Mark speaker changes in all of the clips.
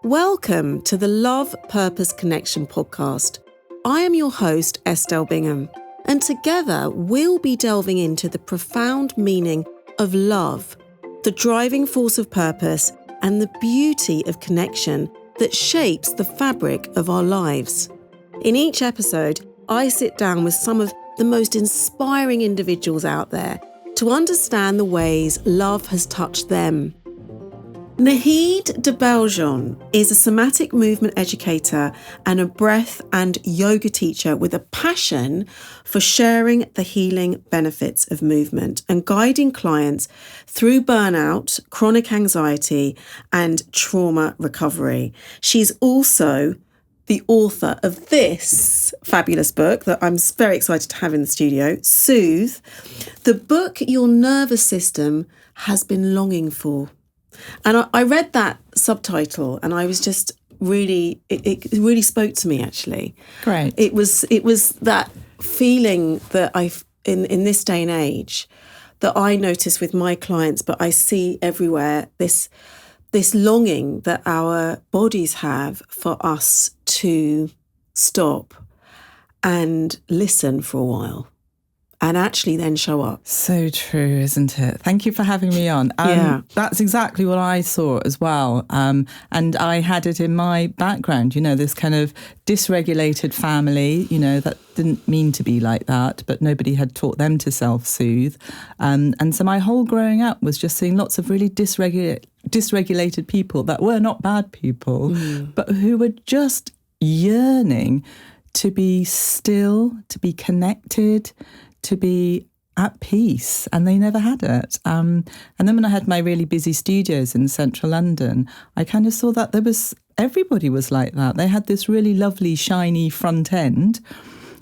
Speaker 1: Welcome to the Love, Purpose, Connection podcast. I am your host, Estelle Bingham, and together we'll be delving into the profound meaning of love, the driving force of purpose, and the beauty of connection that shapes the fabric of our lives. In each episode, I sit down with some of the most inspiring individuals out there to understand the ways love has touched them. Naheed de Belgeonne is a somatic movement educator and a breath and yoga teacher with a passion for sharing the healing benefits of movement and guiding clients through burnout, chronic anxiety, and trauma recovery. She's also the author of this fabulous book that I'm very excited to have in the studio, Soothe, the book your nervous system has been longing for. And I read that subtitle and I was just really, it really spoke to me actually.
Speaker 2: Great.
Speaker 1: It was that feeling that in this day and age that I notice with my clients, but I see everywhere, this longing that our bodies have for us to stop and listen for a while. And actually then show up.
Speaker 2: So true, isn't it? Thank you for having me on. That's exactly what I saw as well. And I had it in my background, this kind of dysregulated family, that didn't mean to be like that, but nobody had taught them to self-soothe. And so my whole growing up was just seeing lots of really dysregulated people that were not bad people, but who were just yearning to be still, to be connected, to be at peace, and they never had it. And then when I had my really busy studios in central London, I kind of saw that everybody was like that. They had this really lovely, shiny front end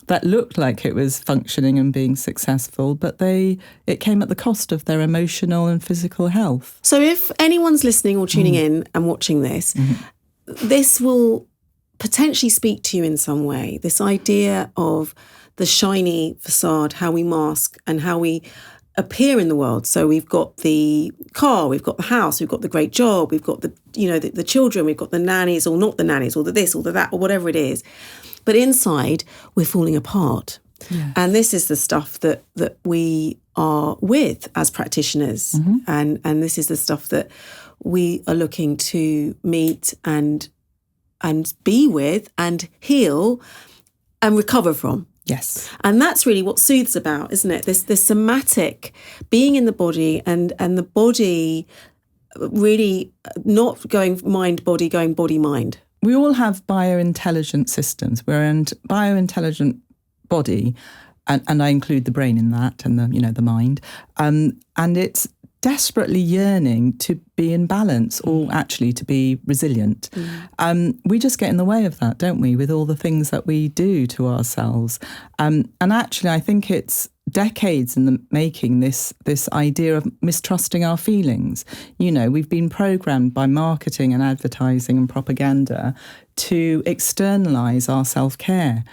Speaker 2: that looked like it was functioning and being successful, but it came at the cost of their emotional and physical health.
Speaker 1: So if anyone's listening or tuning in and watching this, this will potentially speak to you in some way. This idea of the shiny facade, how we mask and how we appear in the world. So we've got the car, we've got the house, we've got the great job, we've got the children, we've got the nannies or not the nannies or the this or the that or whatever it is. But inside, we're falling apart. Yes. And this is the stuff that we are with as practitioners. And this is the stuff that we are looking to meet and be with and heal and recover from.
Speaker 2: Yes.
Speaker 1: And that's really what Soothes about, isn't it? This somatic being in the body and the body really not going mind-body, going body-mind.
Speaker 2: We all have biointelligent systems. We're in biointelligent body, and I include the brain in that and the mind. And it's desperately yearning to be in balance or actually to be resilient. We just get in the way of that, don't we, with all the things that we do to ourselves. And actually, I think it's decades in the making, this idea of mistrusting our feelings. We've been programmed by marketing and advertising and propaganda to externalize our self-care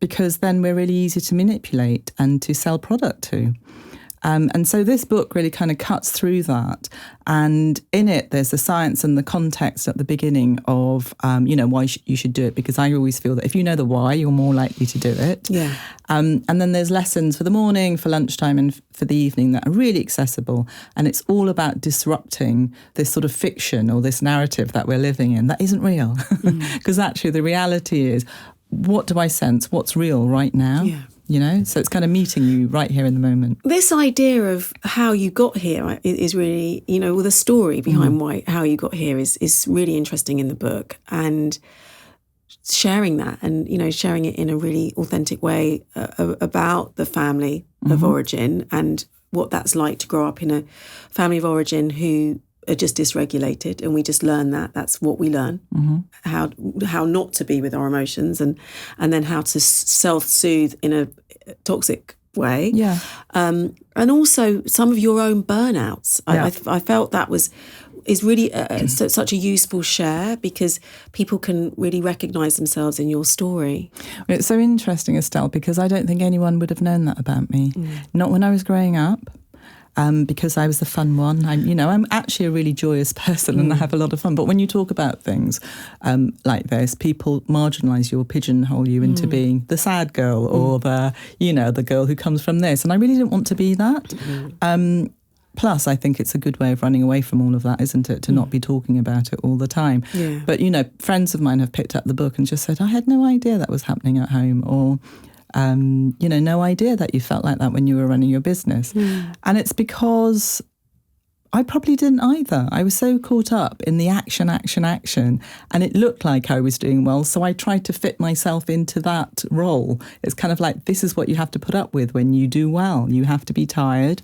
Speaker 2: because then we're really easy to manipulate and to sell product to. And so this book really kind of cuts through that. And in it, there's the science and the context at the beginning of, why you should do it. Because I always feel that if you know the why, you're more likely to do it.
Speaker 1: Yeah.
Speaker 2: And then there's lessons for the morning, for lunchtime and for the evening that are really accessible. And it's all about disrupting this sort of fiction or this narrative that we're living in that isn't real. Because actually the reality is, what do I sense? What's real right now?
Speaker 1: Yeah.
Speaker 2: So it's kind of meeting you right here in the moment.
Speaker 1: This idea of how you got here is really, the story behind how you got here is really interesting in the book. And sharing that and, sharing it in a really authentic way about the family of origin and what that's like to grow up in a family of origin who are just dysregulated, and we just learn that's what we learn, how not to be with our emotions and then how to self-soothe in a toxic way.
Speaker 2: Yeah.
Speaker 1: And also some of your own burnouts. Yeah. I felt that is really such a useful share because people can really recognise themselves in your story.
Speaker 2: It's so interesting, Estelle, because I don't think anyone would have known that about me. Not when I was growing up. because I was the fun one. I'm actually a really joyous person and I have a lot of fun. But when you talk about things like this, people marginalise you or pigeonhole you into being the sad girl or the girl who comes from this. And I really didn't want to be that. Plus, I think it's a good way of running away from all of that, isn't it? To not be talking about it all the time.
Speaker 1: Yeah.
Speaker 2: But, friends of mine have picked up the book and just said, I had no idea that was happening at home, or no idea that you felt like that when you were running your business. And it's because I probably didn't either. I was so caught up in the action, and it looked like I was doing well. So I tried to fit myself into that role. It's kind of like, this is what you have to put up with when you do well. You have to be tired.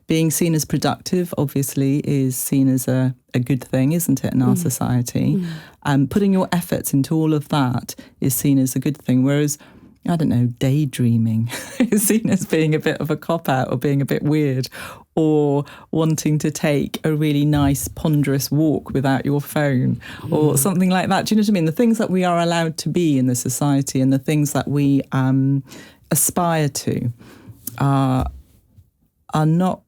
Speaker 2: Being seen as productive, obviously, is seen as a good thing, isn't it, in our society? Putting your efforts into all of that is seen as a good thing. Whereas, I don't know, daydreaming is seen as being a bit of a cop-out or being a bit weird, or wanting to take a really nice, ponderous walk without your phone or something like that. Do you know what I mean? The things that we are allowed to be in the society and the things that we aspire to are not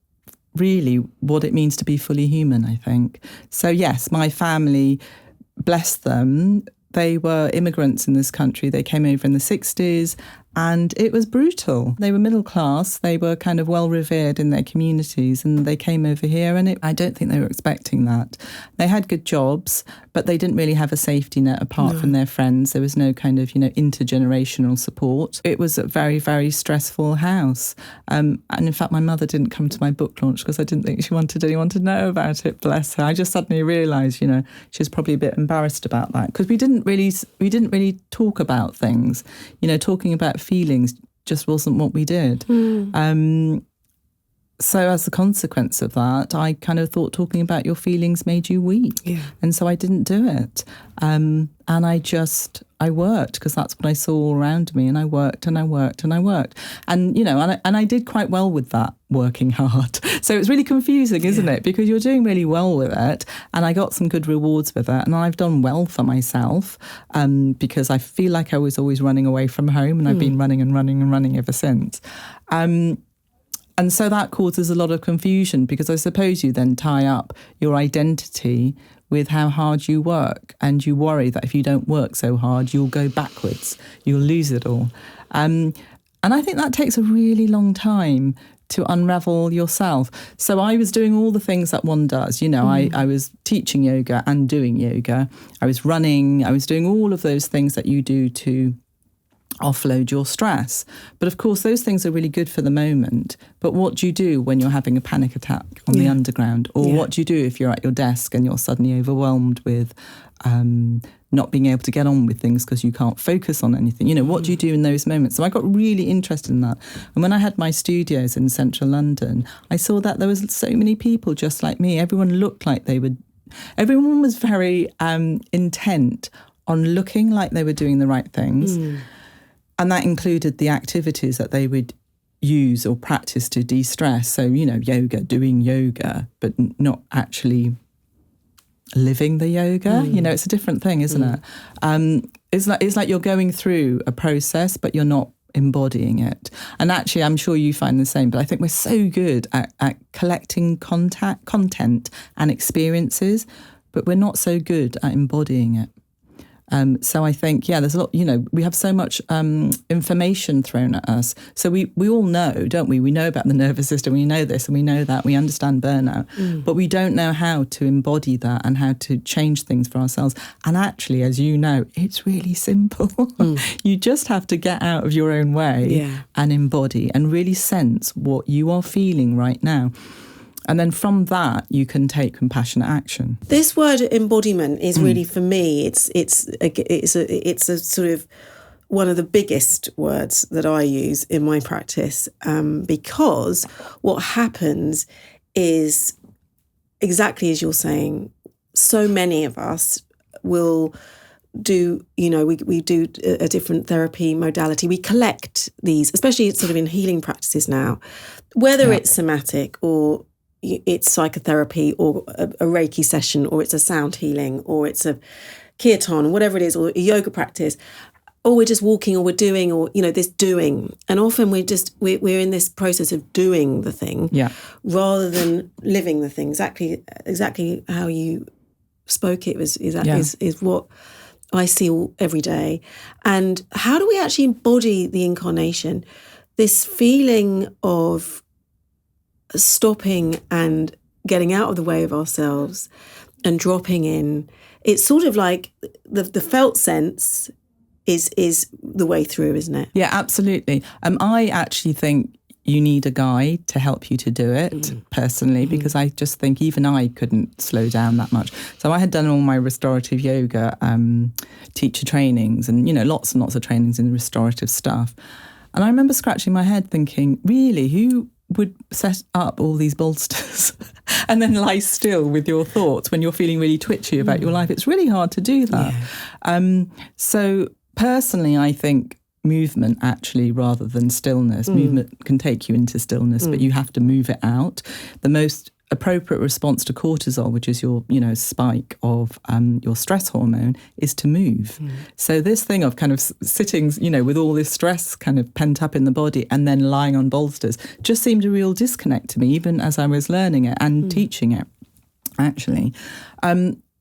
Speaker 2: really what it means to be fully human, I think. So yes, my family, bless them, they were immigrants in this country. They came over in the 60s and it was brutal. They were middle class. They were kind of well revered in their communities, and they came over here, and I don't think they were expecting that. They had good jobs, but they didn't really have a safety net apart from their friends. There was no kind of, intergenerational support. It was a very, very stressful house. And in fact, my mother didn't come to my book launch because I didn't think she wanted anyone to know about it, bless her. I just suddenly realised, she was probably a bit embarrassed about that, because we didn't really talk about things. Talking about feelings just wasn't what we did. So as a consequence of that, I kind of thought talking about your feelings made you weak. Yeah. And so I didn't do it. And I worked, because that's what I saw all around me. And I worked. And, and I did quite well with that, working hard. So it's really confusing, isn't it? Because you're doing really well with it. And I got some good rewards with it. And I've done well for myself, because I feel like I was always running away from home, and I've been running ever since. And so that causes a lot of confusion, because I suppose you then tie up your identity with how hard you work, and you worry that if you don't work so hard, you'll go backwards, you'll lose it all. And I think that takes a really long time to unravel yourself. So I was doing all the things that one does. I was teaching yoga and doing yoga. I was running. I was doing all of those things that you do to offload your stress. But of course, those things are really good for the moment. But what do you do when you're having a panic attack on the underground? Or what do you do if you're at your desk and you're suddenly overwhelmed with not being able to get on with things because you can't focus on anything? What do you do in those moments? So I got really interested in that. And when I had my studios in central London, I saw that there was so many people just like me. Everyone looked like everyone was very intent on looking like they were doing the right things. And that included the activities that they would use or practice to de-stress. So, yoga, doing yoga, but not actually living the yoga. It's a different thing, isn't it? It's like you're going through a process, but you're not embodying it. And actually, I'm sure you find the same, but I think we're so good at collecting content and experiences, but we're not so good at embodying it. So I think, there's a lot, we have so much information thrown at us. So we all know, don't we? We know about the nervous system, we know this and we know that, we understand burnout, but we don't know how to embody that and how to change things for ourselves. And actually, as you know, it's really simple. You just have to get out of your own way and embody and really sense what you are feeling right now. And then from that, you can take compassionate action.
Speaker 1: This word embodiment is really, for me, it's a sort of one of the biggest words that I use in my practice, because what happens is exactly as you're saying. So many of us will do, we do a different therapy modality. We collect these, especially sort of in healing practices now, whether it's somatic or it's psychotherapy or a Reiki session, or it's a sound healing, or it's a kirtan, or whatever it is, or a yoga practice. we're just walking, or we're doing, or, this doing. And often we're in this process of doing the thing rather than living the thing. Exactly how you spoke it is what I see every day. And how do we actually embody the incarnation? This feeling of stopping and getting out of the way of ourselves and dropping in. It's sort of like the felt sense is the way through, isn't it?
Speaker 2: Yeah, absolutely. I actually think you need a guide to help you to do it personally, because I just think even I couldn't slow down that much. So I had done all my restorative yoga teacher trainings and, lots and lots of trainings in restorative stuff. And I remember scratching my head thinking, really, who would set up all these bolsters and then lie still with your thoughts when you're feeling really twitchy about your life? It's really hard to do that. Yeah. So personally, I think movement actually, rather than stillness, movement can take you into stillness, but you have to move it out. The most appropriate response to cortisol, which is your, spike of your stress hormone, is to move. So this thing of kind of sitting, with all this stress kind of pent up in the body and then lying on bolsters just seemed a real disconnect to me, even as I was learning it and teaching it, actually.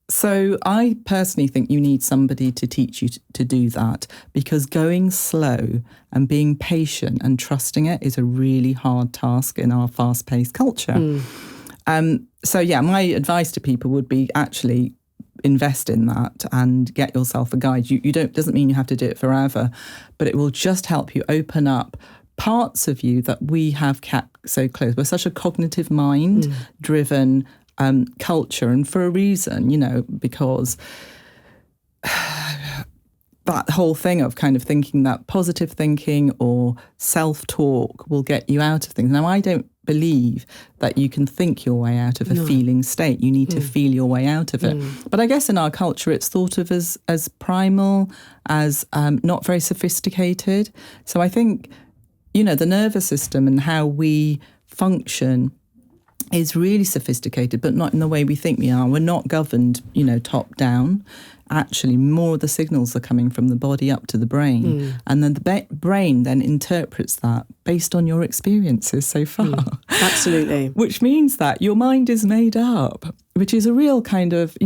Speaker 2: So I personally think you need somebody to teach you to do that, because going slow and being patient and trusting it is a really hard task in our fast-paced culture. So my advice to people would be actually invest in that and get yourself a guide. Doesn't mean you have to do it forever, but it will just help you open up parts of you that we have kept so close. We're such a cognitive mind driven culture, and for a reason, because that whole thing of kind of thinking that positive thinking or self-talk will get you out of things. Now, I don't believe that you can think your way out of a feeling state. You need to feel your way out of it. But I guess in our culture, it's thought of as primal, as not very sophisticated. So I think, the nervous system and how we function is really sophisticated, but not in the way we think we are. We're not governed, top down. Actually, more of the signals are coming from the body up to the brain. And then the brain then interprets that based on your experiences so far.
Speaker 1: Absolutely.
Speaker 2: Which means that your mind is made up, which is a real kind of,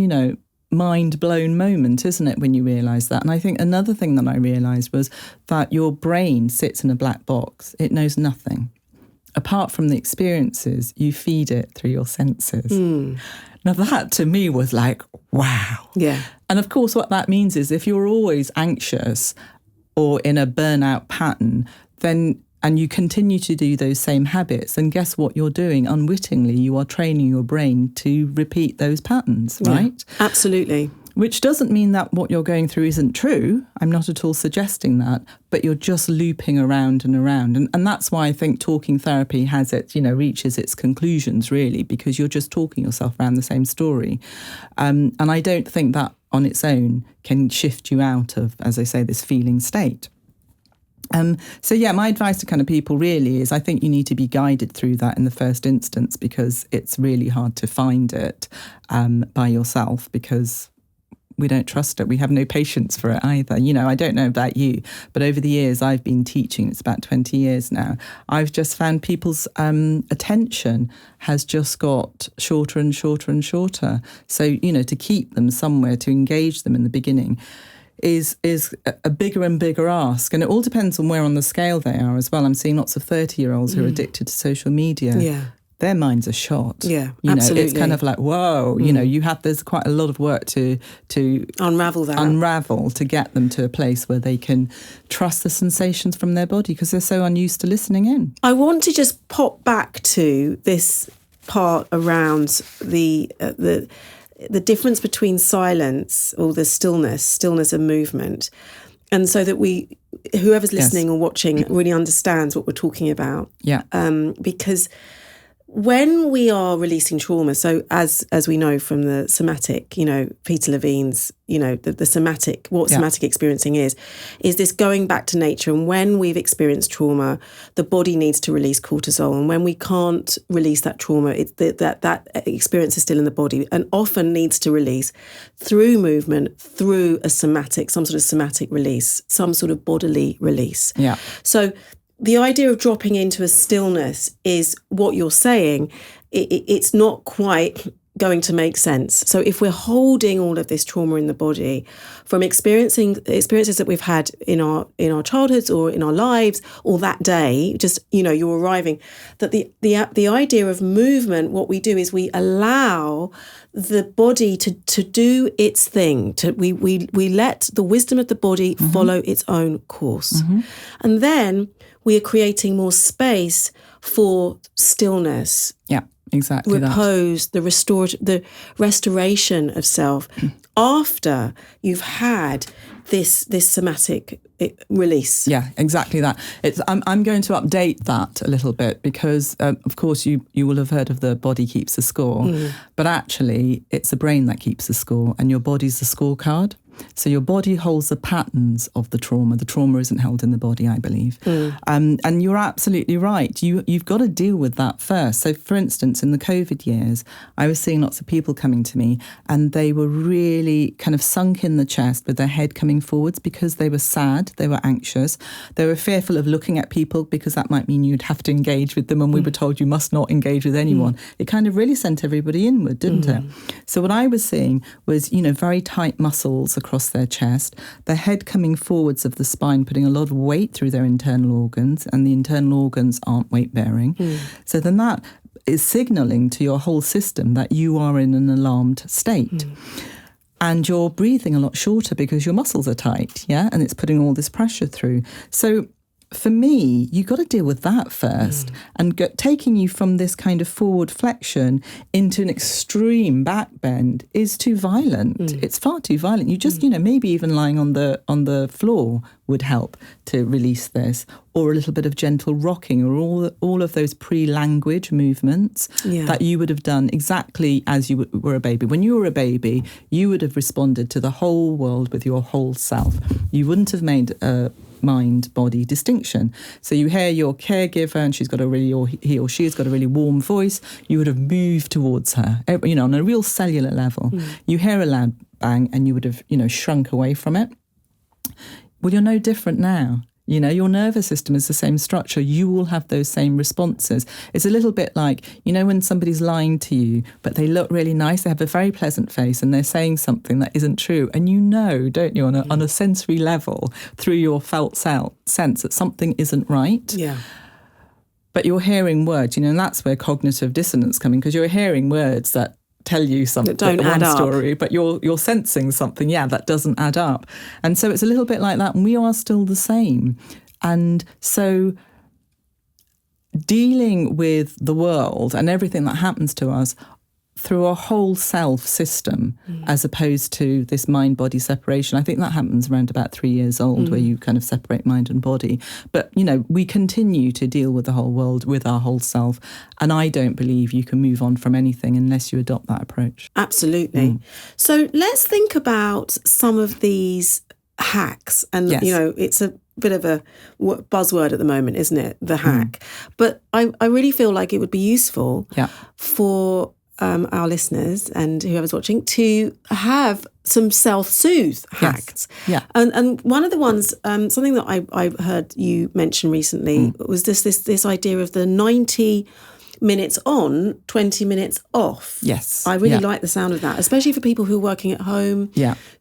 Speaker 2: mind-blown moment, isn't it, when you realise that? And I think another thing that I realised was that your brain sits in a black box. It knows nothing. Apart from the experiences, you feed it through your senses. Now that to me was like, wow. Yeah. And of course, what that means is if you're always anxious or in a burnout pattern, and you continue to do those same habits, then guess what you're doing? Unwittingly, you are training your brain to repeat those patterns, right?
Speaker 1: Yeah, absolutely.
Speaker 2: Which doesn't mean that what you're going through isn't true. I'm not at all suggesting that, but you're just looping around and around. And that's why I think talking therapy has reaches its conclusions, really, because you're just talking yourself around the same story. And I don't think that on its own can shift you out of, as I say, this feeling state. My advice to kind of people really is I think you need to be guided through that in the first instance, because it's really hard to find it by yourself, because we don't trust it. We have no patience for it either. I don't know about you, but over the years I've been teaching, it's about 20 years now, I've just found people's attention has just got shorter and shorter and shorter. So, to keep them somewhere, to engage them in the beginning is a bigger and bigger ask. And it all depends on where on the scale they are as well. I'm seeing lots of 30-year-olds who are addicted to social media. Yeah. Their minds are shot. Yeah, absolutely. It's kind of like, whoa, there's quite a lot of work to unravel to get them to a place where they can trust the sensations from their body, because they're so unused to listening in. I
Speaker 1: want to just pop back to this part around the difference between silence or the stillness and movement. And so that whoever's listening or watching really understands what we're talking about. Yeah. Because when we are releasing trauma, so as we know from the somatic, Peter Levine's, the somatic, what somatic experiencing is this going back to nature. And when we've experienced trauma, the body needs to release cortisol. And when we can't release that trauma, it's that experience is still in the body and often needs to release through movement, through some sort of somatic release, some sort of bodily release.
Speaker 2: Yeah.
Speaker 1: So the idea of dropping into a stillness is what you're saying. It's not quite going to make sense. So if we're holding all of this trauma in the body from experiences that we've had in our childhoods or in our lives or that day, just, you're arriving, that the idea of movement, what we do is we allow the body to do its thing. We let the wisdom of the body follow its own course. And then we are creating more space for stillness.
Speaker 2: Yeah, exactly.
Speaker 1: Repose, the restoration of self after you've had this somatic release.
Speaker 2: Yeah, exactly that. I'm going to update that a little bit because, of course, you will have heard of the body keeps the score, but actually it's the brain that keeps the score and your body's the scorecard. So your body holds the patterns of the trauma. The trauma isn't held in the body, I believe. And you're absolutely right. You've got to deal with that first. So, for instance, in the COVID years, I was seeing lots of people coming to me and they were really kind of sunk in the chest with their head coming forwards because they were sad, they were anxious, they were fearful of looking at people because that might mean you'd have to engage with them and we were told you must not engage with anyone. It kind of really sent everybody inward, didn't it? So what I was seeing was, very tight muscles across their chest, their head coming forwards of the spine, putting a lot of weight through their internal organs, and the internal organs aren't weight bearing. So then that is signalling to your whole system that you are in an alarmed state. And you're breathing a lot shorter because your muscles are tight, and it's putting all this pressure through. So for me, you've got to deal with that first and taking you from this kind of forward flexion into an extreme back bend is too violent. It's far too violent. You just, maybe even lying on the floor would help to release this, or a little bit of gentle rocking, or all of those pre-language movements that you would have done exactly as you were a baby. When you were a baby, you would have responded to the whole world with your whole self. You wouldn't have made a mind-body distinction. So you hear your caregiver and he or she has got a really warm voice, you would have moved towards her, on a real cellular level. You hear a loud bang and you would have, shrunk away from it. Well, you're no different now. Your nervous system is the same structure. You will have those same responses. It's a little bit like, when somebody's lying to you, but they look really nice, they have a very pleasant face and they're saying something that isn't true. And don't you, on a sensory level, through your felt sense that something isn't right. Yeah. But you're hearing words, and that's where cognitive dissonance comes in, because you're hearing words that tell you something,
Speaker 1: that don't add
Speaker 2: one story, but you're sensing something, that doesn't add up. And so it's a little bit like that, and we are still the same. And so dealing with the world and everything that happens to us through a whole self system, as opposed to this mind-body separation. I think that happens around about 3 years old, where you kind of separate mind and body. But, we continue to deal with the whole world with our whole self. And I don't believe you can move on from anything unless you adopt that approach.
Speaker 1: Absolutely. So let's think about some of these hacks. And, it's a bit of a buzzword at the moment, isn't it? The hack. But I really feel like it would be useful for our listeners and whoever's watching to have some self-soothe hacks.
Speaker 2: Yeah.
Speaker 1: And one of the ones, something that I heard you mention recently was this idea of the 90 minutes on, 20 minutes off.
Speaker 2: Yes.
Speaker 1: I really like the sound of that, especially for people who are working at home,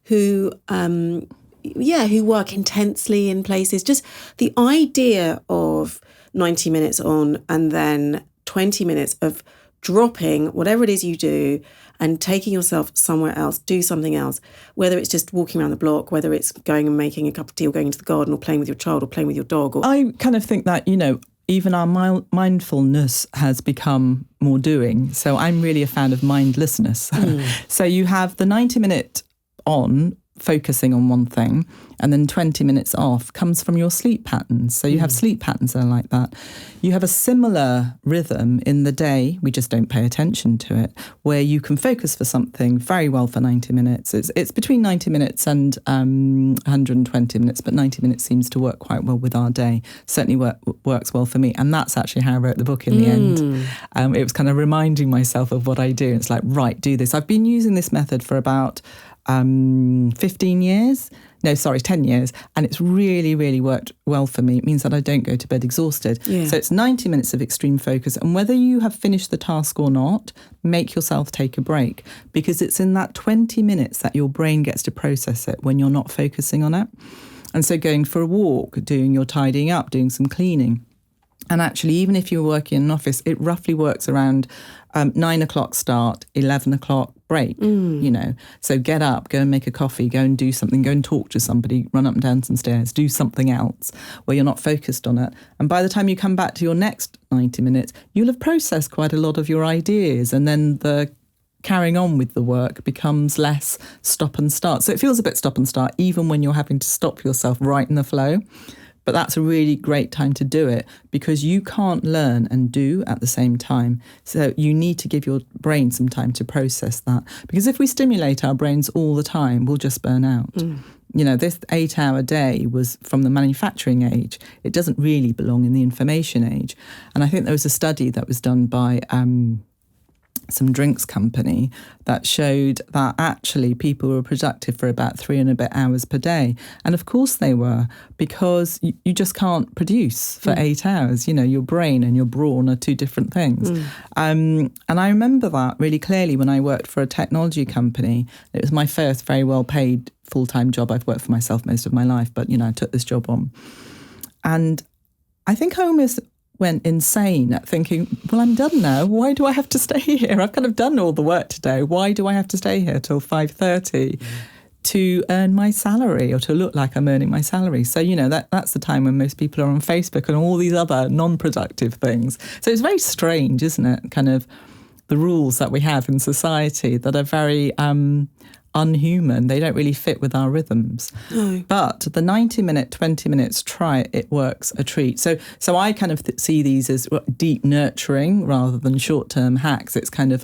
Speaker 1: who work intensely in places. Just the idea of 90 minutes on and then 20 minutes of dropping whatever it is you do and taking yourself somewhere else, do something else, whether it's just walking around the block, whether it's going and making a cup of tea or going into the garden or playing with your child or playing with your dog.
Speaker 2: I kind of think that, even our mindfulness has become more doing. So I'm really a fan of mindlessness. So you have the 90-minute on focusing on one thing, and then 20 minutes off comes from your sleep patterns. So you have sleep patterns that are like that. You have a similar rhythm in the day, we just don't pay attention to it, where you can focus for something very well for 90 minutes. It's between 90 minutes and 120 minutes, but 90 minutes seems to work quite well with our day. Certainly works well for me. And that's actually how I wrote the book in the end. It was kind of reminding myself of what I do. It's like, right, do this. I've been using this method for about 10 years, and it's really, really worked well for me. It means that I don't go to bed exhausted.
Speaker 1: Yeah.
Speaker 2: So it's 90 minutes of extreme focus, and whether you have finished the task or not, make yourself take a break, because it's in that 20 minutes that your brain gets to process it when you're not focusing on it. And so going for a walk, doing your tidying up, doing some cleaning. And actually, even if you're working in an office, it roughly works around 9 o'clock start, 11 o'clock break, So get up, go and make a coffee, go and do something, go and talk to somebody, run up and down some stairs, do something else where you're not focused on it. And by the time you come back to your next 90 minutes, you'll have processed quite a lot of your ideas, and then the carrying on with the work becomes less stop and start. So it feels a bit stop and start, even when you're having to stop yourself right in the flow. But that's a really great time to do it, because you can't learn and do at the same time. So you need to give your brain some time to process that. Because if we stimulate our brains all the time, we'll just burn out. This 8-hour day was from the manufacturing age. It doesn't really belong in the information age. And I think there was a study that was done by some drinks company that showed that actually people were productive for about 3 and a bit hours per day. And of course they were, because you just can't produce for 8 hours. Your brain and your brawn are two different things. And I remember that really clearly when I worked for a technology company. It was my first very well paid full-time job. I've worked for myself most of my life, but I took this job on. And I think I almost went insane at thinking, well, I'm done now. Why do I have to stay here? I've kind of done all the work today. Why do I have to stay here till 5:30 to earn my salary, or to look like I'm earning my salary? So, that's the time when most people are on Facebook and all these other non-productive things. So it's very strange, isn't it? Kind of the rules that we have in society that are very unhuman. They don't really fit with our rhythms. No. But the 90-minute, 20 minutes, try it works a treat. So I kind of see these as deep nurturing rather than short-term hacks. It's kind of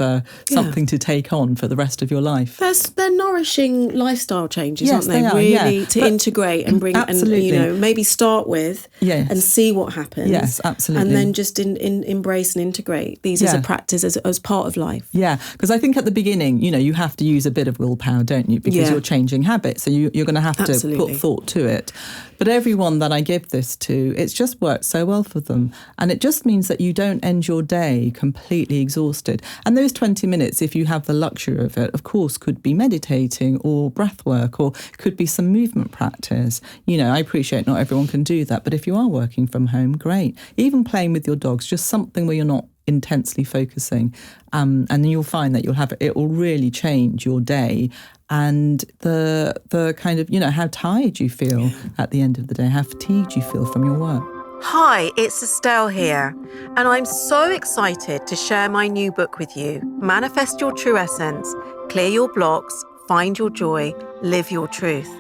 Speaker 2: something to take on for the rest of your life.
Speaker 1: They're nourishing lifestyle changes,
Speaker 2: yes,
Speaker 1: aren't they?
Speaker 2: Really,
Speaker 1: to integrate and bring,
Speaker 2: absolutely.
Speaker 1: And maybe start with and see what happens.
Speaker 2: Yes, absolutely.
Speaker 1: And then just embrace and integrate these as a practice, as part of life.
Speaker 2: Yeah, because I think at the beginning, you have to use a bit of willpower, don't you? Because you're changing habits, so you're going to have to put thought to it. But everyone that I give this to, it's just worked so well for them. And it just means that you don't end your day completely exhausted. And those 20 minutes, if you have the luxury of it, of course, could be meditating or breath work, or could be some movement practice. I appreciate not everyone can do that, but if you are working from home, great. Even playing with your dogs, just something where you're not intensely focusing, and then you'll find that it will really change your day and the kind of how tired you feel at the end of the day, how fatigued you feel from your work.
Speaker 1: Hi, it's Estelle here, and I'm so excited to share my new book with you, Manifest Your True Essence, Clear Your Blocks, Find Your Joy, Live Your Truth.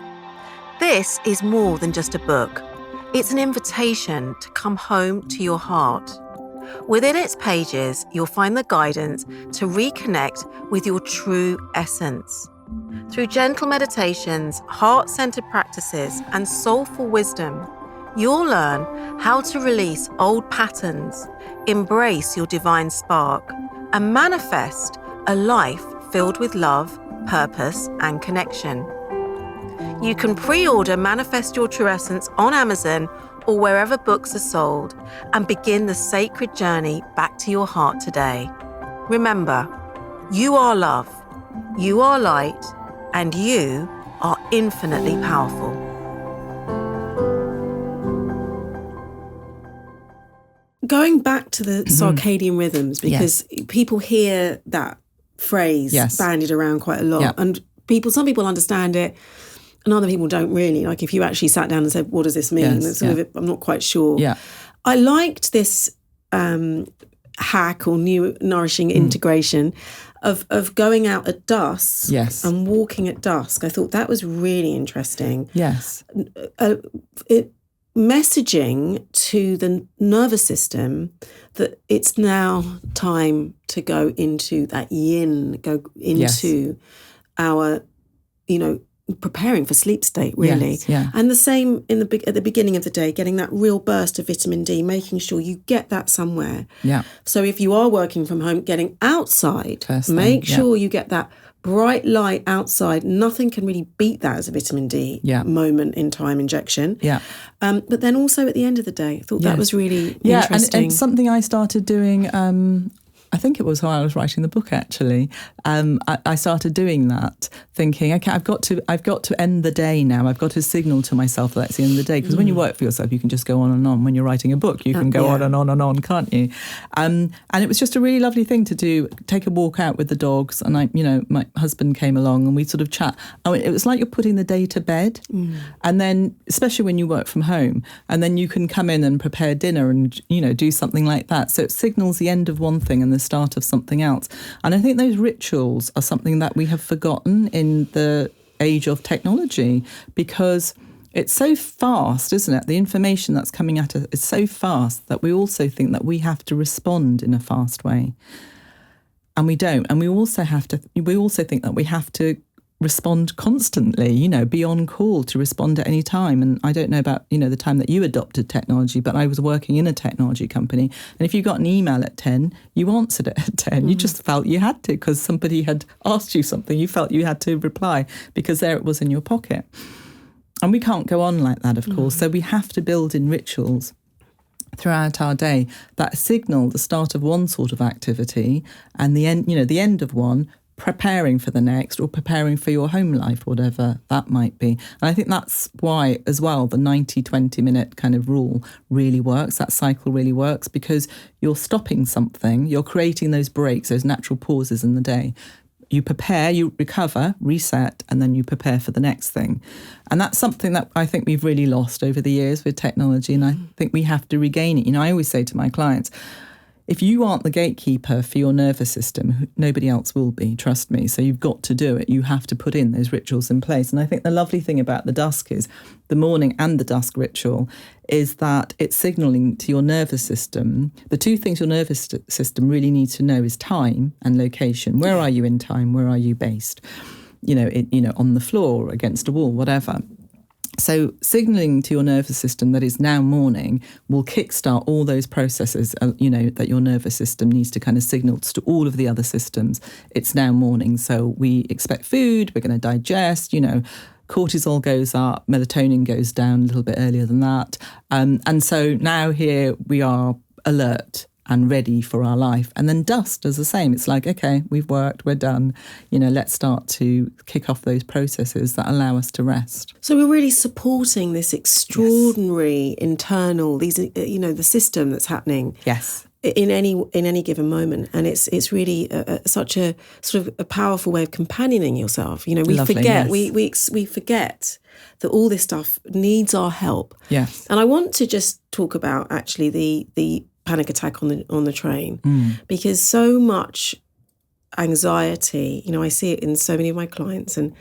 Speaker 1: This is more than just a book. It's an invitation to come home to your heart. Within its pages, you'll find the guidance to reconnect with your true essence. Through gentle meditations, heart-centered practices, and soulful wisdom, you'll learn how to release old patterns, embrace your divine spark, and manifest a life filled with love, purpose, and connection. You can pre-order Manifest Your True Essence on Amazon or wherever books are sold, and begin the sacred journey back to your heart today. Remember, you are love, you are light, and you are infinitely powerful. Going back to the circadian rhythms, because people hear that phrase bandied around quite a lot, and some people understand it, and other people don't really. Like if you actually sat down and said, what does this mean? I'm not quite sure. Yeah. I liked this hack or new nourishing integration of going out at dusk and walking at dusk. I thought that was really interesting.
Speaker 2: Yes.
Speaker 1: Messaging to the nervous system that it's now time to go into that yin, go into our, preparing for sleep state, really.
Speaker 2: Yes, yeah.
Speaker 1: And the same at the beginning of the day, getting that real burst of vitamin D, making sure you get that somewhere.
Speaker 2: Yeah.
Speaker 1: So if you are working from home, getting outside, make sure you get that bright light outside. Nothing can really beat that as a vitamin D moment in time injection.
Speaker 2: Yeah.
Speaker 1: But then also at the end of the day, I thought that was really interesting.
Speaker 2: And something I started doing, I think it was while I was writing the book, actually. I started doing that, thinking, okay, I've got to end the day now. I've got to signal to myself that that's the end of the day. Because when you work for yourself, you can just go on and on. When you're writing a book, you can go on and on and on, can't you? And it was just a really lovely thing to do. Take a walk out with the dogs, and my husband came along, and we sort of chat. It was like you're putting the day to bed, and then especially when you work from home, and then you can come in and prepare dinner and do something like that. So it signals the end of one thing and the start of something else. And I think those rituals are something that we have forgotten in the age of technology, because it's so fast, isn't it? The information that's coming at us is so fast that we also think that we have to respond in a fast way. And we don't. And we also think that we have to respond constantly, be on call to respond at any time. And I don't know about, the time that you adopted technology, but I was working in a technology company. And if you got an email at 10, you answered it at 10. You just felt you had to, because somebody had asked you something. You felt you had to reply because there it was in your pocket. And we can't go on like that, of course. So we have to build in rituals throughout our day that signal the start of one sort of activity and the end of one, preparing for the next, or preparing for your home life, whatever that might be. And I think that's why, as well, the 90-20 minute kind of rule really works. That cycle really works, because you're stopping something, you're creating those breaks, those natural pauses in the day. You prepare, you recover, reset, and then you prepare for the next thing. And that's something that I think we've really lost over the years with technology, and I think we have to regain it. I always say to my clients, if you aren't the gatekeeper for your nervous system, nobody else will be, trust me. So you've got to do it. You have to put in those rituals in place. And I think the lovely thing about the dusk is, the morning and the dusk ritual, is that it's signalling to your nervous system. The two things your nervous system really needs to know is time and location. Where are you in time? Where are you based? On the floor, against a wall, whatever. So signalling to your nervous system that it's now morning will kickstart all those processes, that your nervous system needs to kind of signal to all of the other systems. It's now morning. So we expect food, we're going to digest, cortisol goes up, melatonin goes down a little bit earlier than that. And so now here we are alert and ready for our life. And then dusk does the same. It's like, okay, we've worked, we're done. Let's start to kick off those processes that allow us to rest.
Speaker 1: So we're really supporting this extraordinary internal, the system that's happening.
Speaker 2: Yes.
Speaker 1: In any given moment, and it's really such a sort of a powerful way of companioning yourself. We
Speaker 2: Lovely,
Speaker 1: forget
Speaker 2: yes.
Speaker 1: we forget that all this stuff needs our help.
Speaker 2: Yes.
Speaker 1: And I want to just talk about actually the panic attack on the train, because so much anxiety, you know, I see it in so many of my clients, and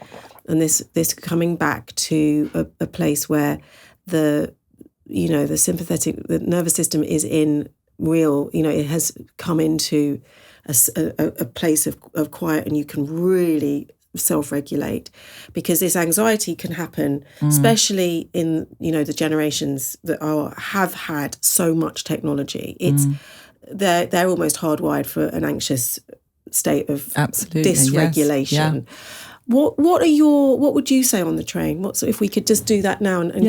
Speaker 1: this coming back to a place where the nervous system is in real, it has come into a place of quiet, and you can really self-regulate, because this anxiety can happen, especially in the generations that have had so much technology. It's they're almost hardwired for an anxious state of dysregulation.
Speaker 2: Yes. Yeah.
Speaker 1: What would you say on the train? If we could just do that now and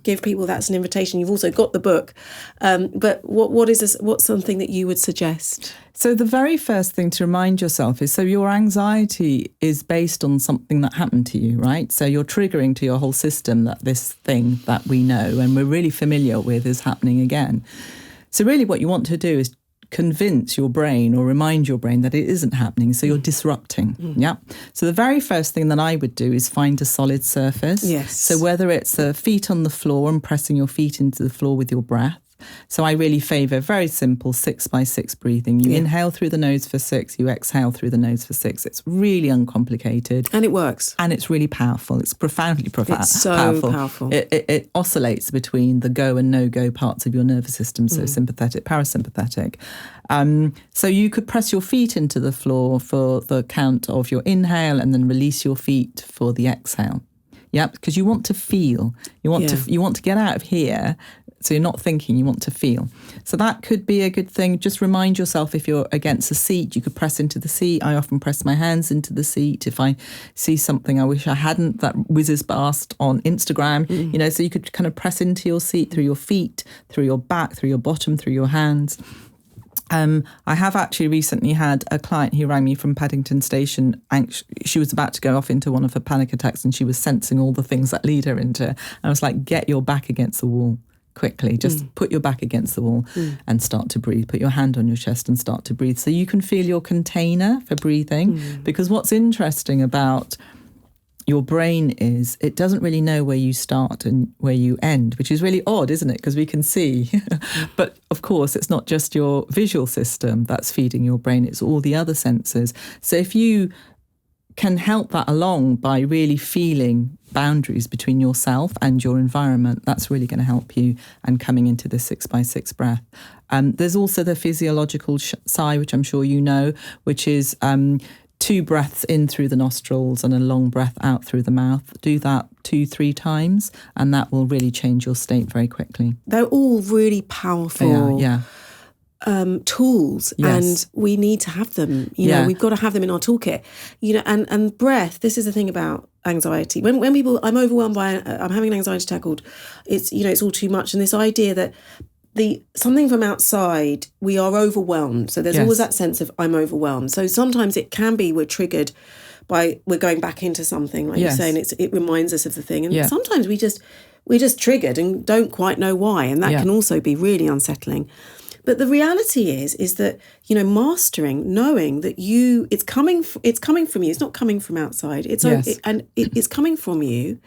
Speaker 1: give people that's an invitation. You've also got the book, but what's something that you would suggest?
Speaker 2: So the very first thing to remind yourself is, so your anxiety is based on something that happened to you, right? So you're triggering to your whole system that this thing that we know and we're really familiar with is happening again. So really what you want to do is convince your brain or remind your brain that it isn't happening. So you're disrupting. Yeah. So the very first thing that I would do is find a solid surface.
Speaker 1: Yes.
Speaker 2: So whether it's feet on the floor and pressing your feet into the floor with your breath, So I really favour very simple 6x6 breathing. You inhale through the nose for 6, you exhale through the nose for 6. It's really uncomplicated.
Speaker 1: And it works.
Speaker 2: And it's really powerful. It's profoundly
Speaker 1: It's so powerful.
Speaker 2: It oscillates between the go and no-go parts of your nervous system, so sympathetic, parasympathetic. So you could press your feet into the floor for the count of your inhale and then release your feet for the exhale. Yeah, because you want to feel. You want to get out of here. So you're not thinking, you want to feel. So that could be a good thing. Just remind yourself, if you're against a seat, you could press into the seat. I often press my hands into the seat. If I see something I wish I hadn't that whizzes past on Instagram, so you could kind of press into your seat through your feet, through your back, through your bottom, through your hands. I have actually recently had a client who rang me from Paddington Station. She was about to go off into one of her panic attacks and she was sensing all the things that lead her into it. And I was like, get your back against the wall quickly. Just put your back against the wall and start to breathe. Put your hand on your chest and start to breathe. So you can feel your container for breathing. Because what's interesting about your brain is it doesn't really know where you start and where you end, which is really odd, isn't it? Because we can see. But of course, it's not just your visual system that's feeding your brain, it's all the other senses. So if you can help that along by really feeling boundaries between yourself and your environment, that's really going to help you and coming into the 6x6 breath. There's also the physiological side, which I'm sure you know, which is 2 breaths in through the nostrils and a long breath out through the mouth. Do that 2-3 times and that will really change your state very quickly.
Speaker 1: They're all really powerful tools, and we need to have them. We've got to have them in our toolkit. And breath, this is the thing about anxiety. When people, I'm overwhelmed by, I'm having an anxiety attack called, it's all too much. And this idea that something from outside, we are overwhelmed. So there's always that sense of I'm overwhelmed. So sometimes it can be we're triggered by, we're going back into something, like you're saying, it reminds us of the thing. And sometimes we're just triggered and don't quite know why. And that can also be really unsettling. But the reality is that, mastering, knowing that it's coming from you. It's not coming from outside. It's coming from you.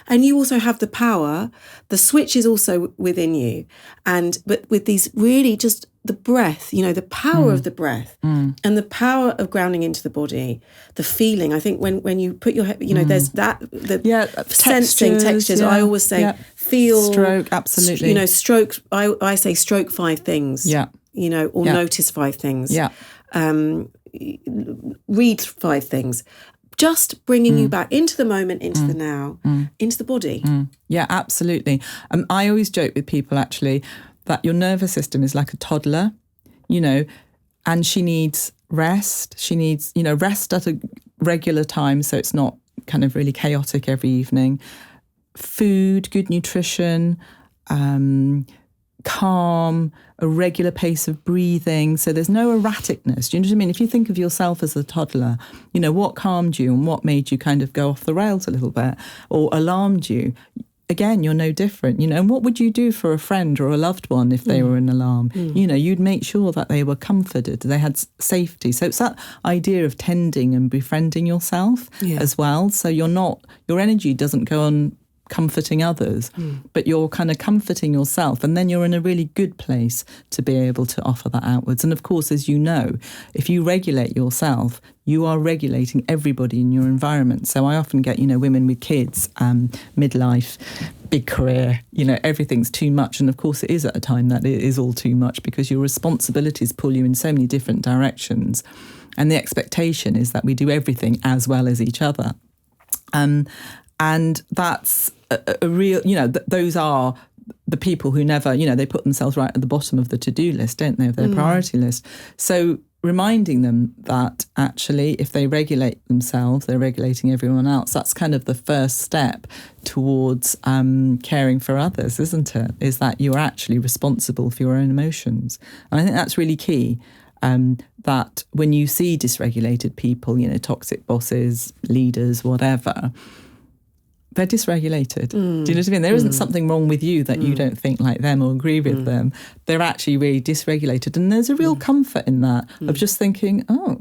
Speaker 1: And you also have the power. The switch is also within you. But with these really just the breath, the power of the breath and the power of grounding into the body, the feeling. I think when you put your head, there's that, sensing textures. I always say, feel.
Speaker 2: Stroke, absolutely.
Speaker 1: Stroke, I say stroke 5 things. Yeah. Or notice 5 things. Yeah. Read 5 things. Just bringing you back into the moment, into the now, into the body.
Speaker 2: Yeah, absolutely. I always joke with people, actually, that your nervous system is like a toddler, and she needs rest. She needs, rest at a regular time so it's not kind of really chaotic every evening. Food, good nutrition, calm, a regular pace of breathing. So there's no erraticness. Do you know what I mean? If you think of yourself as a toddler, what calmed you and what made you kind of go off the rails a little bit or alarmed you? Again, you're no different, and what would you do for a friend or a loved one if they were in alarm? You'd make sure that they were comforted, they had safety. So it's that idea of tending and befriending yourself as well. So your energy doesn't go on comforting others, but you're kind of comforting yourself, and then you're in a really good place to be able to offer that outwards. And of course, as you know, if you regulate yourself, you are regulating everybody in your environment. So I often get, women with kids, midlife, big career, everything's too much. And of course it is at a time that it is all too much because your responsibilities pull you in so many different directions. And the expectation is that we do everything as well as each other. And that's a real, those are the people who never, they put themselves right at the bottom of the to-do list, don't they, of their priority list. So reminding them that actually if they regulate themselves, they're regulating everyone else. That's kind of the first step towards caring for others, isn't it? Is that you're actually responsible for your own emotions. And I think that's really key. That when you see dysregulated people, toxic bosses, leaders, whatever, they're dysregulated. Do you know what I mean? There isn't something wrong with you that you don't think like them or agree with them. They're actually really dysregulated. And there's a real comfort in that of just thinking, oh,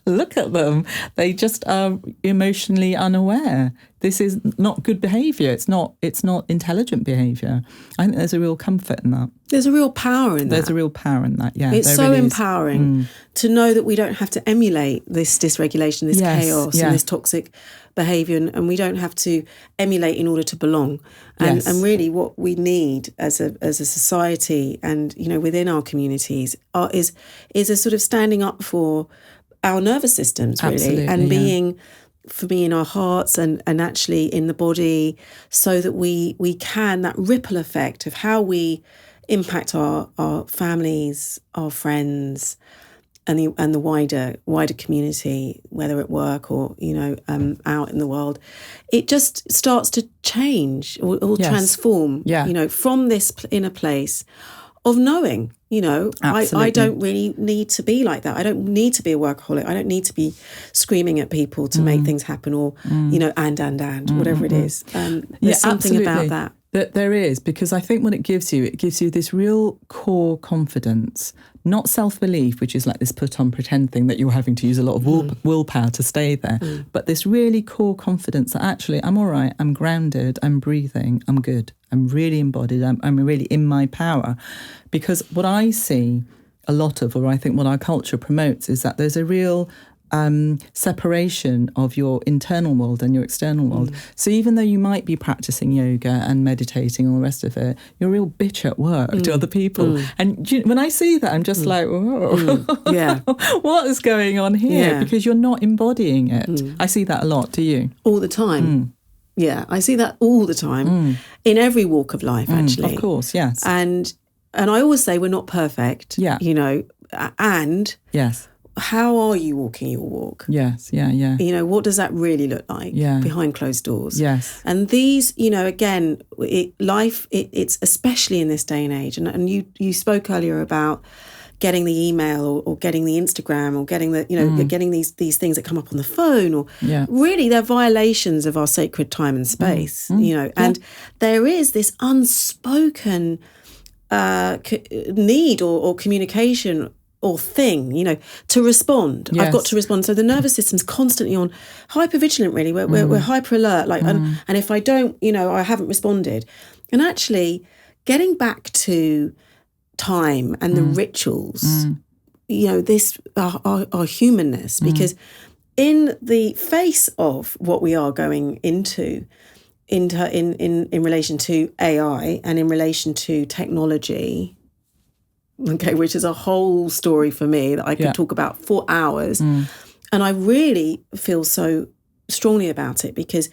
Speaker 2: look at them. They just are emotionally unaware. This is not good behaviour. It's not intelligent behaviour. I think there's a real comfort in that.
Speaker 1: There's a real power in that.
Speaker 2: There's a real power in that, yeah.
Speaker 1: It's so really empowering to know that we don't have to emulate this dysregulation, this chaos and this toxic behaviour, and we don't have to emulate in order to belong. And really what we need as a society and, within our communities is a sort of standing up for our nervous systems, really. Absolutely, and being... for me, in our hearts and actually in the body, so that we can, that ripple effect of how we impact our families, our friends, and the wider community, whether at work or out in the world, it just starts to change or transform. From this inner place of knowing, I don't really need to be like that. I don't need to be a workaholic. I don't need to be screaming at people to make things happen or, whatever it is. There's something about that.
Speaker 2: That there is, because I think what it gives you this real core confidence, not self-belief, which is like this put-on pretend thing that you're having to use a lot of willpower to stay there, but this really core confidence that actually I'm all right, I'm grounded, I'm breathing, I'm good, I'm really embodied, I'm really in my power. Because what I see a lot of, or I think what our culture promotes, is that there's a real separation of your internal world and your external world. So even though you might be practicing yoga and meditating and all the rest of it, you're a real bitch at work to other people. And when I see that, I'm just like, whoa, what is going on here? Because you're not embodying it. I see that a lot. Do you?
Speaker 1: All the time. Yeah, I see that all the time in every walk of life, actually.
Speaker 2: Of course, yes.
Speaker 1: And I always say we're not perfect, and
Speaker 2: yes.
Speaker 1: How are you walking your walk?
Speaker 2: Yes, yeah.
Speaker 1: What does that really look like behind closed doors?
Speaker 2: Yes.
Speaker 1: And these, again, it's especially in this day and age. And you spoke earlier about getting the email or getting the Instagram or getting getting these things that come up on the phone, or really they're violations of our sacred time and space, and there is this unspoken need or communication or thing, to respond. Yes. I've got to respond. So the nervous system's constantly on hypervigilant, really. We're hyper alert, and if I don't, I haven't responded. And actually getting back to time and the rituals, this our humanness, because in the face of what we are going into in relation to AI and in relation to technology, which is a whole story for me that I could talk about for hours. And I really feel so strongly about it because,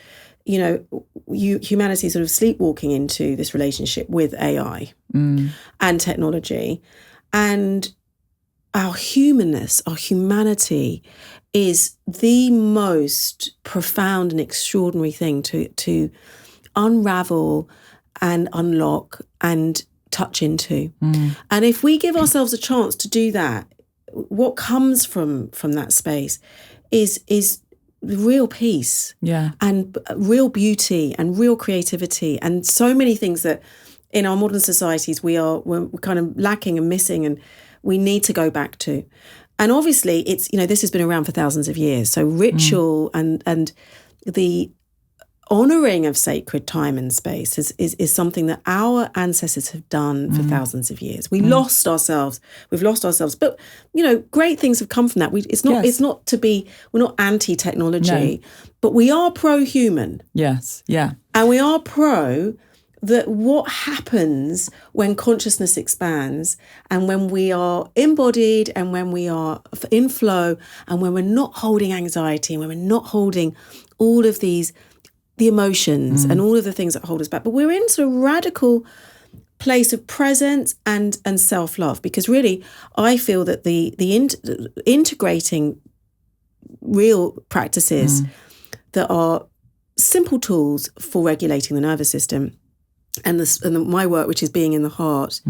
Speaker 1: humanity is sort of sleepwalking into this relationship with AI and technology. And our humanness, our humanity is the most profound and extraordinary thing to unravel and unlock and touch into. And if we give ourselves a chance to do that, what comes from that space is real peace and real beauty and real creativity and so many things that in our modern societies we're kind of lacking and missing, and we need to go back to. And obviously it's, this has been around for thousands of years, so ritual and the honouring of sacred time and space is something that our ancestors have done for thousands of years. We've lost ourselves, but great things have come from that. It's not to be, we're not anti-technology, but we are pro-human.
Speaker 2: Yes, yeah.
Speaker 1: And we are pro that what happens when consciousness expands and when we are embodied and when we are in flow and when we're not holding anxiety and when we're not holding all of the emotions and all of the things that hold us back, but we're in sort of radical place of presence and self-love, because really I feel that the integrating real practices that are simple tools for regulating the nervous system and my work, which is being in the heart,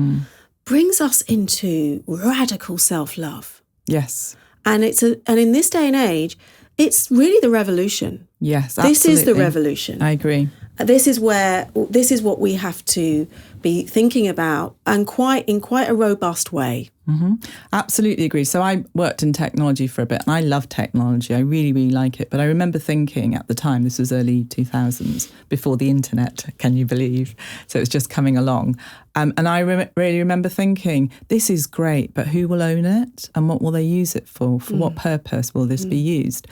Speaker 1: brings us into radical self-love.
Speaker 2: Yes.
Speaker 1: And in this day and age, it's really the revolution.
Speaker 2: Yes, absolutely.
Speaker 1: This is the revolution.
Speaker 2: I agree.
Speaker 1: this is what we have to be thinking about, and in quite a robust way.
Speaker 2: Mm-hmm. Absolutely agree. So I worked in technology for a bit, and I love technology. I really, really like it. But I remember thinking at the time, this was early 2000s, before the internet, can you believe? So it was just coming along. And I really remember thinking, this is great, but who will own it? And what will they use it for? For what purpose will this be used?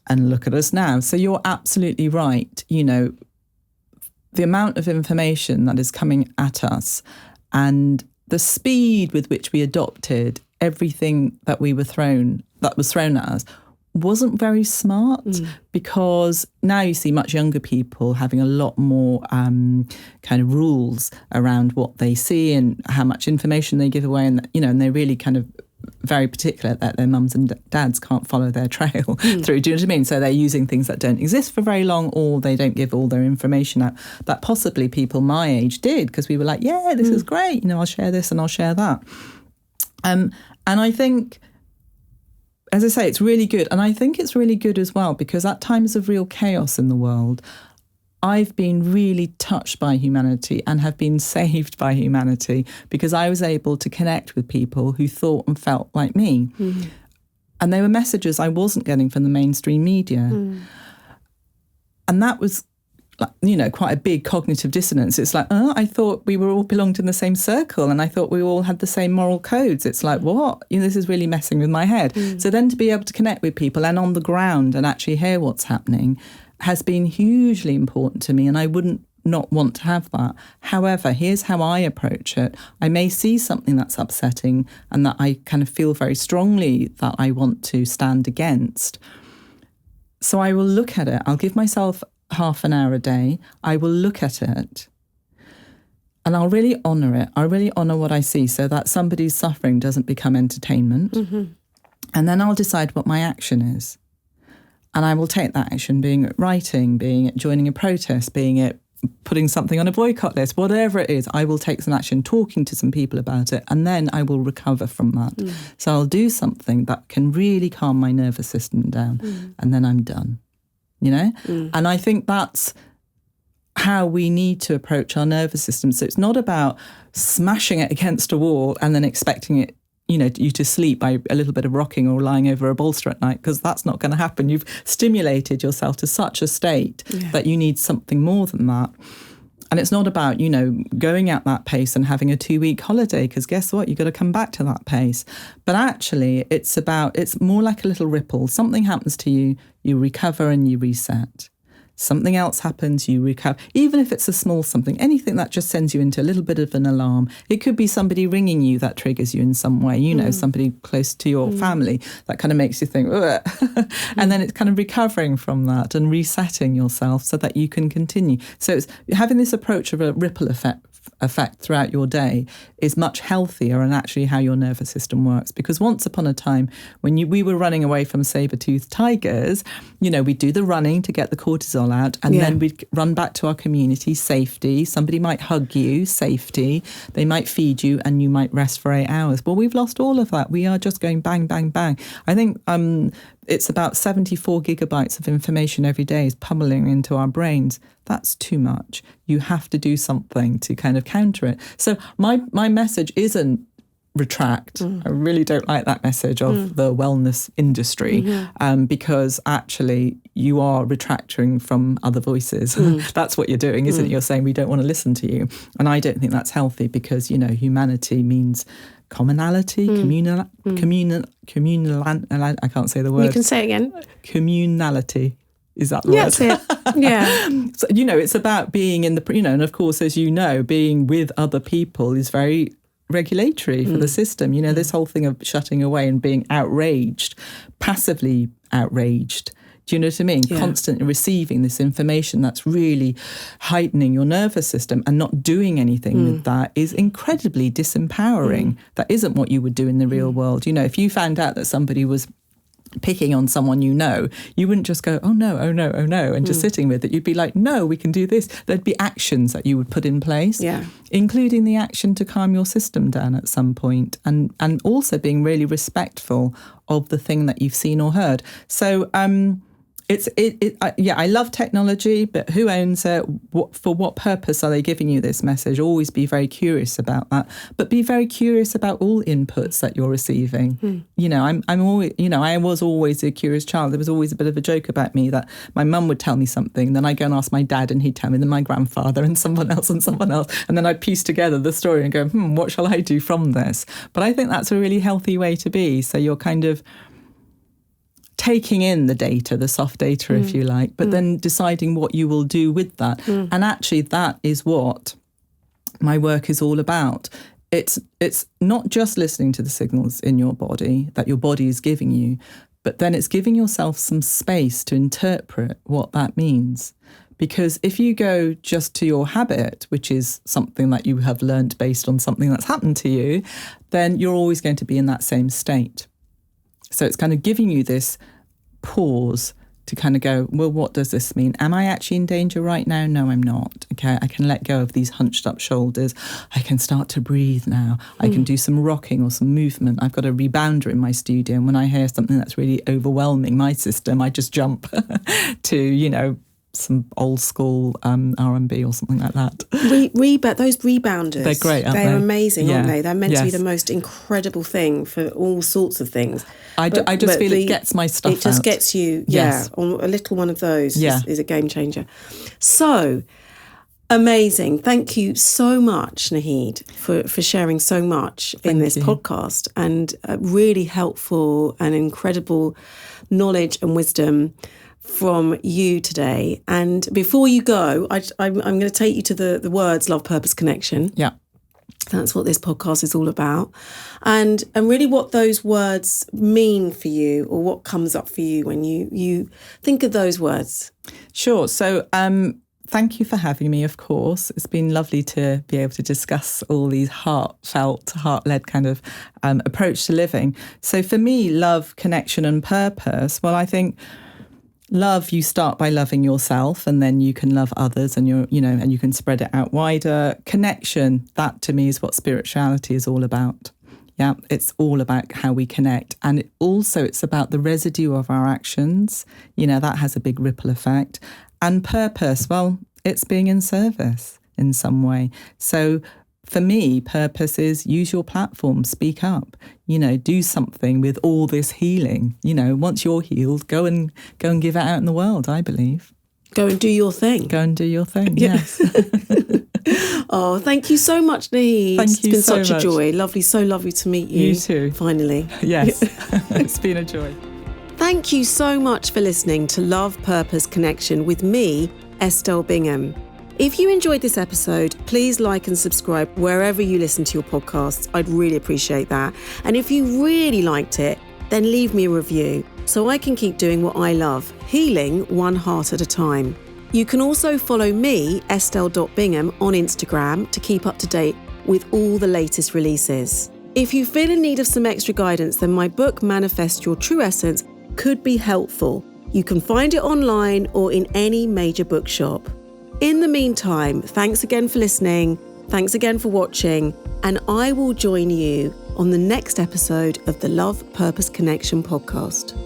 Speaker 2: And look at us now. So you're absolutely right. You know, the amount of information that is coming at us and the speed with which we adopted everything that was thrown at us wasn't very smart, because now you see much younger people having a lot more kind of rules around what they see and how much information they give away, and and they're really kind of very particular that their mums and dads can't follow their trail through. Do you know what I mean? So they're using things that don't exist for very long, or they don't give all their information out that possibly people my age did, because we were like, yeah, this is great. I'll share this and I'll share that. And I think, as I say, it's really good. And I think it's really good as well, because at times of real chaos in the world, I've been really touched by humanity and have been saved by humanity, because I was able to connect with people who thought and felt like me. And they were messages I wasn't getting from the mainstream media. And that was, quite a big cognitive dissonance. It's like, I thought we were all belonged in the same circle, and I thought we all had the same moral codes. It's like, what? This is really messing with my head. So then to be able to connect with people and on the ground and actually hear what's happening has been hugely important to me, and I wouldn't not want to have that. However, here's how I approach it. I may see something that's upsetting and that I kind of feel very strongly that I want to stand against. So I will look at it. I'll give myself half an hour a day. I will look at it and I'll really honour it. I really honour what I see, so that somebody's suffering doesn't become entertainment. And then I'll decide what my action is. And I will take that action, being it writing, being it joining a protest, being it putting something on a boycott list, whatever it is, I will take some action, talking to some people about it, and then I will recover from that. So I'll do something that can really calm my nervous system down, and then I'm done, And I think that's how we need to approach our nervous system. So it's not about smashing it against a wall and then expecting it, you to sleep by a little bit of rocking or lying over a bolster at night, because that's not going to happen. You've stimulated yourself to such a state that you need something more than that. And it's not about, going at that pace and having a 2-week holiday, because guess what? You've got to come back to that pace. But actually, it's more like a little ripple. Something happens to you, you recover and you reset. Something else happens, you recover. Even if it's a small something, anything that just sends you into a little bit of an alarm. It could be somebody ringing you that triggers you in some way, somebody close to your family that kind of makes you think, and then it's kind of recovering from that and resetting yourself so that you can continue. So it's having this approach of a ripple effect throughout your day is much healthier, and actually how your nervous system works. Because once upon a time, when we were running away from saber-toothed tigers, we'd do the running to get the cortisol out, and then we'd run back to our community, safety. Somebody might hug you, safety. They might feed you, and you might rest for 8 hours. Well, we've lost all of that. We are just going bang, bang, bang. I think it's about 74 gigabytes of information every day is pummeling into our brains. That's too much. You have to do something to kind of counter it. So my message isn't retract. I really don't like that message of the wellness industry, because actually you are retracting from other voices. That's what you're doing, isn't it? You're saying we don't want to listen to you. And I don't think that's healthy, because, humanity means commonality, communal, I can't say the word.
Speaker 1: You can say it again.
Speaker 2: Communality. Is that the word?
Speaker 1: That's it. Yeah.
Speaker 2: So, it's about being in the, and of course, as you know, being with other people is very regulatory for the system. This whole thing of shutting away and being outraged, passively outraged. Do you know what I mean? Yeah. Constantly receiving this information that's really heightening your nervous system and not doing anything with that is incredibly disempowering. That isn't what you would do in the real world. If you found out that somebody was picking on someone you wouldn't just go, oh no, and just sitting with it. You'd be like, no, we can do this. There'd be actions that you would put in place, including the action to calm your system down at some point, and also being really respectful of the thing that you've seen or heard. So I love technology, but who owns it? For what purpose are they giving you this message? Always be very curious about that, but be very curious about all inputs that you're receiving. You know, I'm always, you know, I was always a curious child. There was always a bit of a joke about me that my mum would tell me something, then I'd go and ask my dad, and he'd tell me, then my grandfather, and someone else, and then I'd piece together the story and go, what shall I do from this? But I think that's a really healthy way to be. So you're kind of taking in the data, the soft data, if you like, but then deciding what you will do with that. And actually, that is what my work is all about. It's not just listening to the signals in your body that your body is giving you, but then it's giving yourself some space to interpret what that means. Because if you go just to your habit, which is something that you have learned based on something that's happened to you, then you're always going to be in that same state. So it's kind of giving you this pause to kind of go, well, what does this mean? Am I actually in danger right now? No, I'm not. Okay, I can let go of these hunched up shoulders. I can start to breathe now. I can do some rocking or some movement. I've got a rebounder in my studio, and when I hear something that's really overwhelming my system, I just jump to, you know, some old school R&B or something like that.
Speaker 1: Those rebounders,
Speaker 2: they're great, aren't they?
Speaker 1: They're amazing, aren't they? They're meant to be
Speaker 2: Yes.
Speaker 1: the most incredible thing for all sorts of things.
Speaker 2: I just feel it gets my stuff out.
Speaker 1: It just gets you,
Speaker 2: Yes.
Speaker 1: on a little one of those is a game changer. So amazing. Thank you so much, Naheed, for sharing so much in this podcast, and really helpful and incredible knowledge and wisdom from you today. And before you go, I'm going to take you to the words love, purpose, connection.
Speaker 2: Yeah.
Speaker 1: That's what this podcast is all about. And really what those words mean for you, or what comes up for you when you think of those words.
Speaker 2: Sure. So thank you for having me, of course. It's been lovely to be able to discuss all these heartfelt, heart-led kind of approach to living. So for me, love, connection and purpose, well, I think love, you start by loving yourself, and then you can love others, and and you can spread it out wider. Connection, that to me is what spirituality is all about. Yeah, it's all about how we connect. And it's about the residue of our actions. You know, that has a big ripple effect. And purpose, well, it's being in service in some way. So for me, purpose is use your platform, speak up, do something with all this healing. Once you're healed, go and give it out in the world, I believe.
Speaker 1: Go and do your thing.
Speaker 2: Go and do your thing, yes.
Speaker 1: Oh, thank you so much, Naheed.
Speaker 2: Thank you so much.
Speaker 1: It's been such a joy. Lovely, so lovely to meet you.
Speaker 2: You too.
Speaker 1: Finally.
Speaker 2: Yes, it's been a joy.
Speaker 1: Thank you so much for listening to Love, Purpose, Connection with me, Estelle Bingham. If you enjoyed this episode, please like and subscribe wherever you listen to your podcasts. I'd really appreciate that. And if you really liked it, then leave me a review so I can keep doing what I love, healing one heart at a time. You can also follow me, Estelle.Bingham, on Instagram to keep up to date with all the latest releases. If you feel in need of some extra guidance, then my book, Manifest Your True Essence, could be helpful. You can find it online or in any major bookshop. In the meantime, thanks again for listening, thanks again for watching, and I will join you on the next episode of the Love, Purpose, Connection podcast.